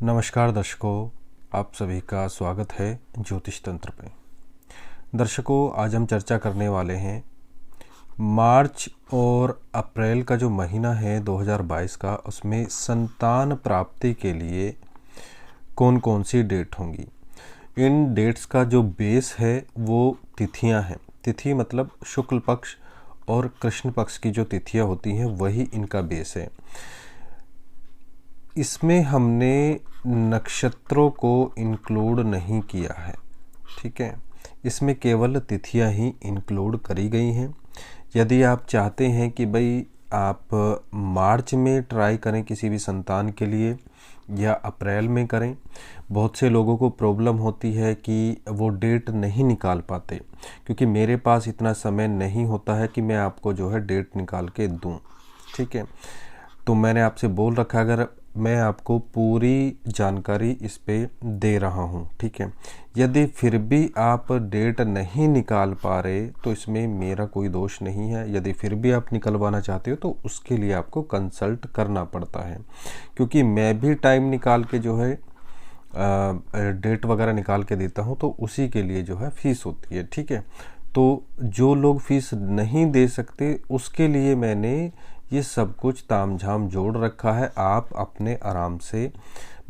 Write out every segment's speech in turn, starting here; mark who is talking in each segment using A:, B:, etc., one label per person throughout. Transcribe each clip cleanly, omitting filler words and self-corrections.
A: नमस्कार दर्शकों, आप सभी का स्वागत है ज्योतिष तंत्र पे। दर्शकों, आज हम चर्चा करने वाले हैं मार्च और अप्रैल का जो महीना है 2022 का, उसमें संतान प्राप्ति के लिए कौन कौन सी डेट होंगी। इन डेट्स का जो बेस है वो तिथियां हैं। तिथि मतलब शुक्ल पक्ष और कृष्ण पक्ष की जो तिथियां होती हैं वही इनका बेस है। इसमें हमने नक्षत्रों को इंक्लूड नहीं किया है, ठीक है। इसमें केवल तिथियां ही इंक्लूड करी गई हैं। यदि आप चाहते हैं कि भाई आप मार्च में ट्राई करें किसी भी संतान के लिए या अप्रैल में करें, बहुत से लोगों को प्रॉब्लम होती है कि वो डेट नहीं निकाल पाते, क्योंकि मेरे पास इतना समय नहीं होता है कि मैं आपको जो है डेट निकाल के दूं, ठीक है। तो मैंने आपसे बोल रखा, अगर मैं आपको पूरी जानकारी इस पे दे रहा हूँ, ठीक है। यदि फिर भी आप डेट नहीं निकाल पा रहे तो इसमें मेरा कोई दोष नहीं है। यदि फिर भी आप निकलवाना चाहते हो तो उसके लिए आपको कंसल्ट करना पड़ता है, क्योंकि मैं भी टाइम निकाल के जो है डेट वगैरह निकाल के देता हूँ, तो उसी के लिए जो है फीस होती है, ठीक है। तो जो लोग फीस नहीं दे सकते उसके लिए मैंने ये सब कुछ तामझाम जोड़ रखा है। आप अपने आराम से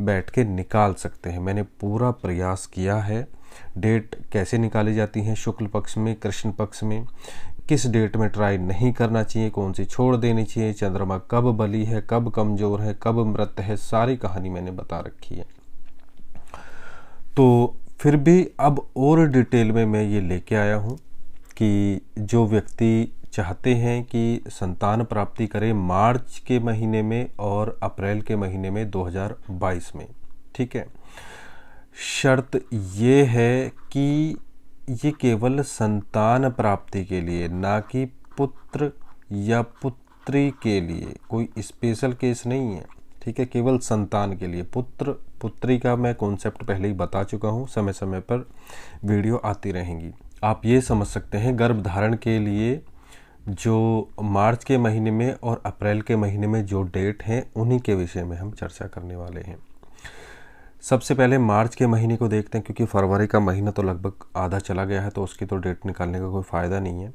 A: बैठ के निकाल सकते हैं। मैंने पूरा प्रयास किया है। डेट कैसे निकाली जाती हैं, शुक्ल पक्ष में, कृष्ण पक्ष में, किस डेट में ट्राई नहीं करना चाहिए, कौन सी छोड़ देनी चाहिए, चंद्रमा कब बली है, कब कमज़ोर है, कब मृत है, सारी कहानी मैंने बता रखी है। तो फिर भी अब और डिटेल में मैं ये लेके आया हूँ कि जो व्यक्ति चाहते हैं कि संतान प्राप्ति करें मार्च के महीने में और अप्रैल के महीने में 2022 में, ठीक है। शर्त ये है कि ये केवल संतान प्राप्ति के लिए, ना कि पुत्र या पुत्री के लिए। कोई स्पेशल केस नहीं है, ठीक है। केवल संतान के लिए। पुत्र पुत्री का मैं कॉन्सेप्ट पहले ही बता चुका हूँ, समय समय पर वीडियो आती रहेंगी। आप ये समझ सकते हैं गर्भ धारण के लिए जो मार्च के महीने में और अप्रैल के महीने में जो डेट हैं उन्हीं के विषय में हम चर्चा करने वाले हैं। सबसे पहले मार्च के महीने को देखते हैं, क्योंकि फरवरी का महीना तो लगभग आधा चला गया है, तो उसकी तो डेट निकालने का कोई फ़ायदा नहीं है।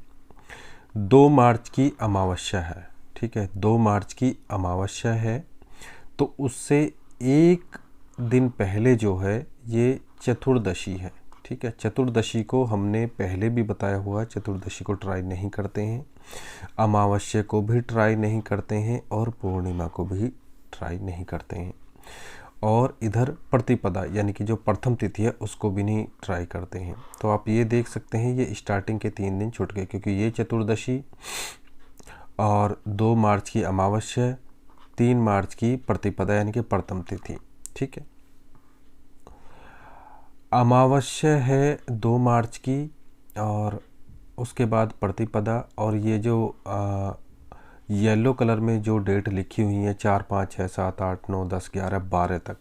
A: 2 मार्च की अमावस्या है, ठीक है। 2 मार्च की अमावस्या है, तो उससे एक दिन पहले जो है ये चतुर्दशी है, ठीक है। चतुर्दशी को हमने पहले भी बताया हुआ, चतुर्दशी को ट्राई नहीं करते हैं, अमावस्या को भी ट्राई नहीं करते हैं और पूर्णिमा को भी ट्राई नहीं करते हैं। और इधर प्रतिपदा यानी कि जो प्रथम तिथि है उसको भी नहीं ट्राई करते हैं। तो आप ये देख सकते हैं ये स्टार्टिंग के 3 दिन छूट गए, क्योंकि ये चतुर्दशी और 2 मार्च की अमावस्या, 3 मार्च की प्रतिपदा यानी कि प्रथम तिथि, ठीक है। अमावस्या है 2 मार्च की और उसके बाद प्रतिपदा, और ये जो येलो कलर में जो डेट लिखी हुई है 4, 5, 6, 7, 8, 9, 10, 11, 12 तक,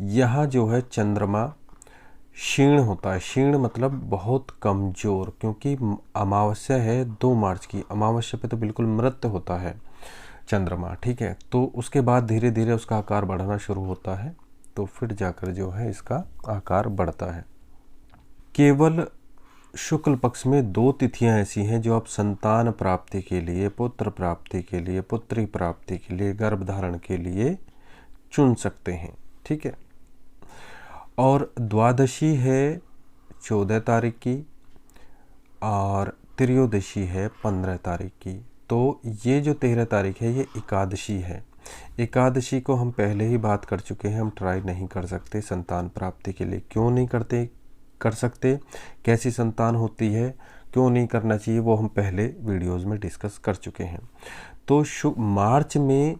A: यहाँ जो है चंद्रमा क्षीण होता है। क्षीण मतलब बहुत कमज़ोर, क्योंकि अमावस्या है 2 मार्च की। अमावस्या पे तो बिल्कुल मृत होता है चंद्रमा, ठीक है। तो उसके बाद धीरे धीरे उसका आकार बढ़ना शुरू होता है, तो फिर जाकर जो है इसका आकार बढ़ता है। केवल शुक्ल पक्ष में 2 तिथियां ऐसी हैं जो आप संतान प्राप्ति के लिए, पुत्र प्राप्ति के लिए, पुत्री प्राप्ति के लिए, गर्भधारण के लिए चुन सकते हैं, ठीक है। और द्वादशी है 14 तारीख की और त्रयोदशी है 15 तारीख की। तो ये जो 13 तारीख है ये एकादशी है। एकादशी को हम पहले ही बात कर चुके हैं, हम ट्राई नहीं कर सकते संतान प्राप्ति के लिए। क्यों नहीं कर सकते, कैसी संतान होती है, क्यों नहीं करना चाहिए, वो हम पहले वीडियोज़ में डिस्कस कर चुके हैं। तो मार्च में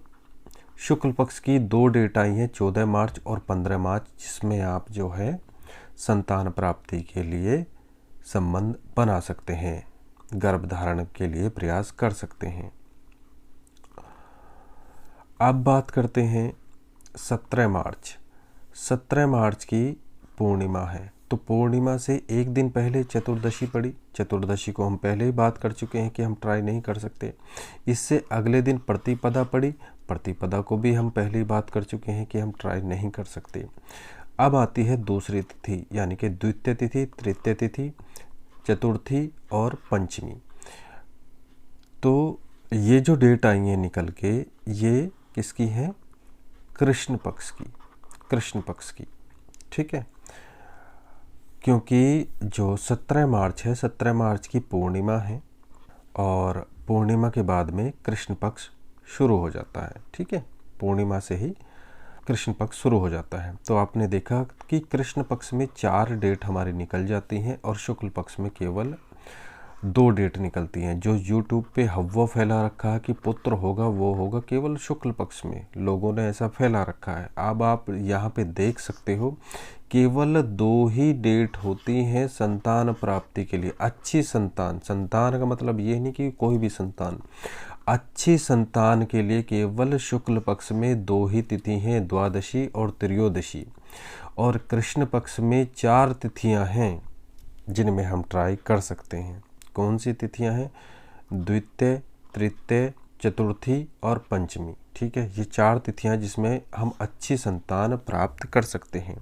A: शुक्ल पक्ष की 2 डेट आई हैं, 14 मार्च और 15 मार्च, जिसमें आप जो है संतान प्राप्ति के लिए संबंध बना सकते हैं, गर्भधारण के लिए प्रयास कर सकते हैं। अब बात करते हैं 17 मार्च। 17 मार्च की पूर्णिमा है, तो पूर्णिमा से एक दिन पहले चतुर्दशी पड़ी। चतुर्दशी को हम पहले ही बात कर चुके हैं कि हम ट्राई नहीं कर सकते। इससे अगले दिन प्रतिपदा पड़ी। प्रतिपदा को भी हम पहले बात कर चुके हैं कि हम ट्राई नहीं कर सकते। अब आती है दूसरी तिथि, यानी कि द्वितीय तिथि, तृतीय तिथि, चतुर्थी और पंचमी। तो ये जो डेट आई है निकल के, ये किसकी है? कृष्ण पक्ष की, कृष्ण पक्ष की, ठीक है। क्योंकि जो 17 मार्च है, 17 मार्च की पूर्णिमा है और पूर्णिमा के बाद में कृष्ण पक्ष शुरू हो जाता है, ठीक है। पूर्णिमा से ही कृष्ण पक्ष शुरू हो जाता है। तो आपने देखा कि कृष्ण पक्ष में 4 डेट हमारी निकल जाती हैं और शुक्ल पक्ष में केवल 2 डेट निकलती हैं। जो यूट्यूब पे हवा फैला रखा है कि पुत्र होगा वो होगा, केवल शुक्ल पक्ष में लोगों ने ऐसा फैला रखा है। अब आप यहाँ पे देख सकते हो केवल 2 ही डेट होती हैं संतान प्राप्ति के लिए। अच्छी संतान, संतान का मतलब ये नहीं कि कोई भी संतान, अच्छी संतान के लिए केवल शुक्ल पक्ष में 2 ही तिथि हैं, द्वादशी और त्रयोदशी। और कृष्ण पक्ष में 4 तिथियां हैं जिनमें हम ट्राई कर सकते हैं। कौन सी तिथियां हैं? द्वितीय, तृतीय, चतुर्थी और पंचमी, ठीक है। ये 4 तिथियां जिसमें हम अच्छी संतान प्राप्त कर सकते हैं।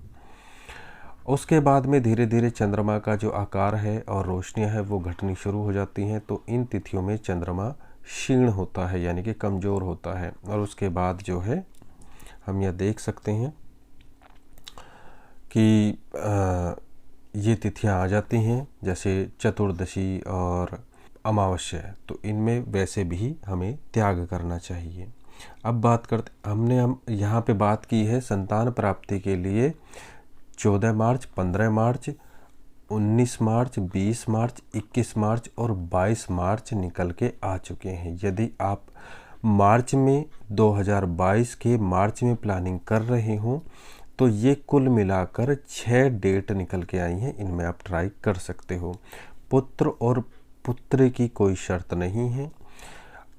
A: उसके बाद में धीरे धीरे चंद्रमा का जो आकार है और रोशनियां है वो घटनी शुरू हो जाती हैं। तो इन तिथियों में चंद्रमा क्षीण होता है, यानी कि कमज़ोर होता है। और उसके बाद जो है हम यह देख सकते हैं कि ये तिथियां आ जाती हैं, जैसे चतुर्दशी और अमावस्या। तो इनमें वैसे भी हमें त्याग करना चाहिए। अब बात करते, हम यहाँ पे बात की है संतान प्राप्ति के लिए 14 मार्च, 15 मार्च, 19 मार्च, 20 मार्च, 21 मार्च और 22 मार्च निकल के आ चुके हैं। यदि आप मार्च में 2022 के मार्च में प्लानिंग कर रहे हो तो ये कुल मिलाकर 6 डेट निकल के आई हैं, इनमें आप ट्राई कर सकते हो। पुत्र और पुत्री की कोई शर्त नहीं है।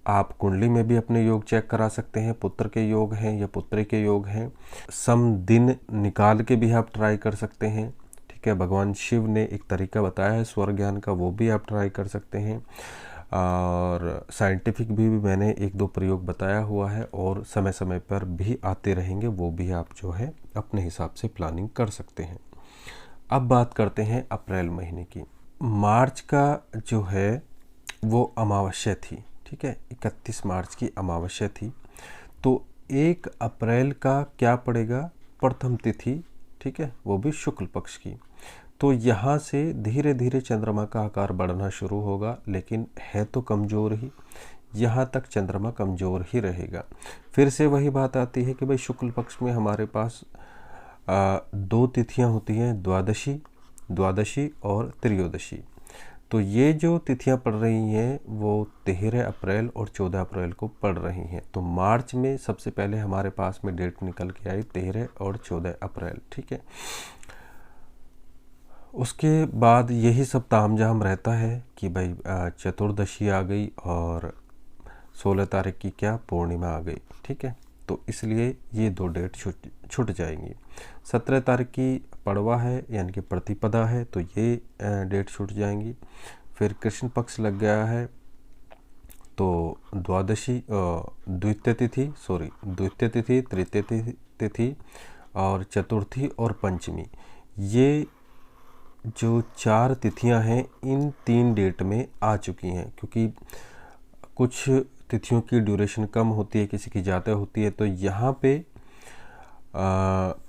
A: आप कुंडली में भी अपने योग चेक करा सकते हैं, पुत्र के योग हैं या पुत्री के योग हैं। सम दिन निकाल के भी आप ट्राई कर सकते हैं, ठीक है। भगवान शिव ने एक तरीका बताया है स्वर ज्ञान का, वो भी आप ट्राई कर सकते हैं। और साइंटिफिक भी मैंने 1-2 प्रयोग बताया हुआ है और समय समय पर भी आते रहेंगे, वो भी आप जो है अपने हिसाब से प्लानिंग कर सकते हैं। अब बात करते हैं अप्रैल महीने की। मार्च का जो है वो अमावस्या थी, ठीक है। 31 मार्च की अमावस्या थी। तो 1 अप्रैल का क्या पड़ेगा? प्रथम तिथि, ठीक है, वो भी शुक्ल पक्ष की। तो यहाँ से धीरे धीरे चंद्रमा का आकार बढ़ना शुरू होगा, लेकिन है तो कमज़ोर ही। यहाँ तक चंद्रमा कमज़ोर ही रहेगा। फिर से वही बात आती है कि भाई शुक्ल पक्ष में हमारे पास 2 तिथियाँ होती हैं, द्वादशी और त्रयोदशी। तो ये जो तिथियां पड़ रही हैं वो 13 अप्रैल और 14 अप्रैल को पड़ रही हैं। तो मार्च में सबसे पहले हमारे पास में डेट निकल के आई 13 और 14 अप्रैल, ठीक है। उसके बाद यही सब तामझाम रहता है कि भाई चतुर्दशी आ गई और 16 तारीख की क्या पूर्णिमा आ गई, ठीक है। तो इसलिए ये 2 डेट छूट जाएंगी। 17 तारीख की पड़वा है, यानी कि प्रतिपदा है, तो ये डेट छूट जाएंगी। फिर कृष्ण पक्ष लग गया है, तो द्वितीय तिथि, तृतीय तिथि और चतुर्थी और पंचमी, ये जो 4 तिथियां हैं इन 3 डेट में आ चुकी हैं। क्योंकि कुछ तिथियों की ड्यूरेशन कम होती है, किसी की ज़्यादा होती है। तो यहाँ पे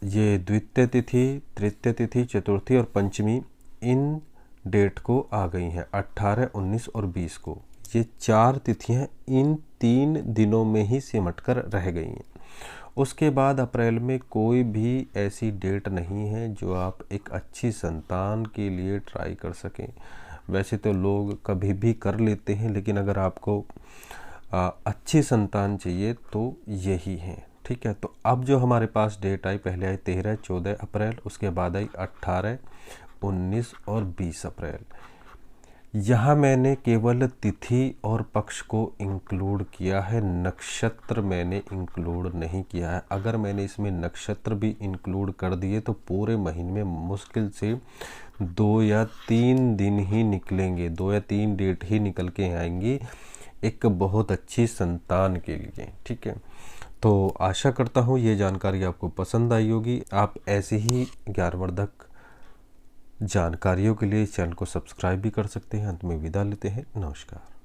A: ये द्वितीय तिथि, तृतीय तिथि, चतुर्थी और पंचमी इन डेट को आ गई हैं 18, 19 और 20 को। ये 4 तिथियां इन 3 दिनों में ही सिमट कर रह गई हैं। उसके बाद अप्रैल में कोई भी ऐसी डेट नहीं है जो आप एक अच्छी संतान के लिए ट्राई कर सकें। वैसे तो लोग कभी भी कर लेते हैं, लेकिन अगर आपको अच्छी संतान चाहिए तो यही है, ठीक है। तो अब जो हमारे पास डेट आई, पहले आई 13, 14 अप्रैल, उसके बाद आई 18, 19 और 20 अप्रैल। यहाँ मैंने केवल तिथि और पक्ष को इंक्लूड किया है, नक्षत्र मैंने इंक्लूड नहीं किया है। अगर मैंने इसमें नक्षत्र भी इंक्लूड कर दिए तो पूरे महीने में मुश्किल से 2 या 3 दिन ही निकलेंगे, 2 या 3 डेट ही निकल के आएंगी एक बहुत अच्छी संतान के लिए, ठीक है। तो आशा करता हूँ ये जानकारी आपको पसंद आई होगी। आप ऐसे ही ज्ञानवर्धक जानकारियों के लिए इस चैनल को सब्सक्राइब भी कर सकते हैं। अंत में विदा लेते हैं। नमस्कार।